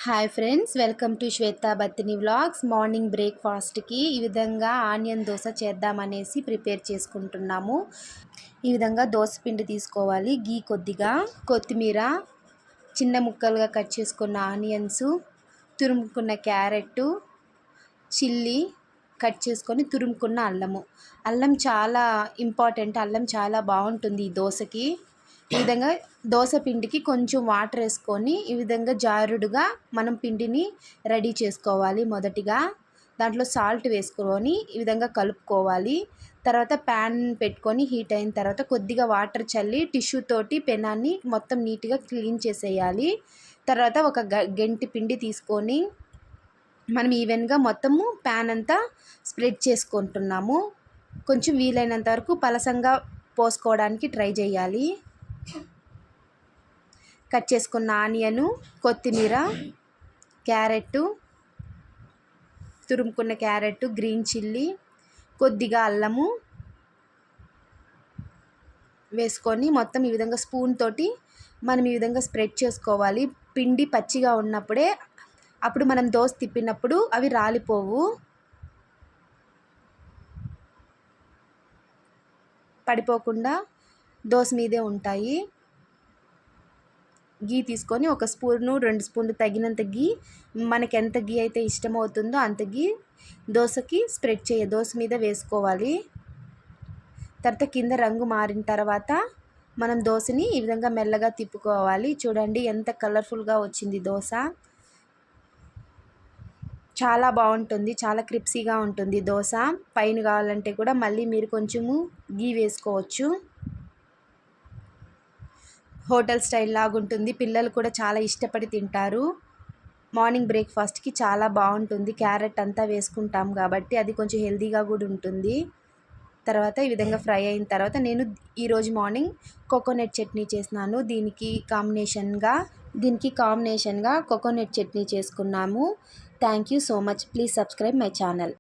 Hi friends, welcome to Shweta Battini vlogs. Morning బ్రేక్ఫాస్ట్కి ఈ విధంగా ఆనియన్ దోశ చేద్దామనేసి ప్రిపేర్ చేసుకుంటున్నాము. ఈ విధంగా దోశ పిండి తీసుకోవాలి. గీ కొద్దిగా, కొత్తిమీర, చిన్న ముక్కలుగా కట్ చేసుకున్న ఆనియన్స్, తురుముకున్న క్యారెట్, చిల్లీ కట్ చేసుకొని తురుముకున్న అల్లం చాలా ఇంపార్టెంట్. అల్లం చాలా బాగుంటుంది ఈ దోశకి. ఈ విధంగా దోశ పిండికి కొంచెం వాటర్ వేసుకొని ఈ విధంగా జారుడుగా మనం పిండిని రెడీ చేసుకోవాలి. మొదటిగా దాంట్లో సాల్ట్ వేసుకొని ఈ విధంగా కలుపుకోవాలి. తర్వాత ప్యాన్ పెట్టుకొని హీట్ అయిన తర్వాత కొద్దిగా వాటర్ చల్లి టిష్యూ తోటి పెనాన్ని మొత్తం నీట్గా క్లీన్ చేసేయాలి. తర్వాత ఒక గంటి పిండి తీసుకొని మనం ఈవెన్గా మొత్తము ప్యాన్ అంతా స్ప్రెడ్ చేసుకుంటున్నాము. కొంచెం వీలైనంత వరకు పలసంగా పోసుకోవడానికి ట్రై చేయాలి. కట్ చేసుకున్న ఆనియను, కొత్తిమీర, క్యారెట్, తురుముకున్న క్యారెట్, గ్రీన్ చిల్లీ, కొద్దిగా అల్లము వేసుకొని మొత్తం ఈ విధంగా స్పూన్ తోటి మనం ఈ విధంగా స్ప్రెడ్ చేసుకోవాలి. పిండి పచ్చిగా ఉన్నప్పుడే, అప్పుడు మనం దోశ తిప్పినప్పుడు అవి రాలిపోవు, పడిపోకుండా దోశ మీదే ఉంటాయి. గీ తీసుకొని ఒక స్పూను 2 స్పూన్లు తగినంత గీ, మనకి ఎంత గీ అయితే ఇష్టమవుతుందో అంత గీ దోశకి దోశ మీద వేసుకోవాలి. తర్వాత కింద రంగు మారిన తర్వాత మనం దోశని ఈ విధంగా మెల్లగా తిప్పుకోవాలి. చూడండి ఎంత కలర్ఫుల్గా వచ్చింది దోశ. చాలా బాగుంటుంది, చాలా క్రిప్సీగా ఉంటుంది దోశ. పైన కావాలంటే కూడా మళ్ళీ మీరు కొంచెము గీ వేసుకోవచ్చు. హోటల్ స్టైల్ లాగా ఉంటుంది. పిల్లలు కూడా చాలా ఇష్టపడి తింటారు. మార్నింగ్ బ్రేక్ఫాస్ట్కి చాలా బాగుంటుంది. క్యారెట్ అంతా వేసుకుంటాం కాబట్టి అది కొంచెం హెల్తీగా కూడా ఉంటుంది. తర్వాత ఈ విధంగా ఫ్రై అయిన తర్వాత నేను ఈరోజు మార్నింగ్ కోకోనట్ చట్నీ చేసినాను. దీనికి కాంబినేషన్గా కోకోనట్ చట్నీ చేసుకున్నాము. Thank you so much. Please subscribe my channel.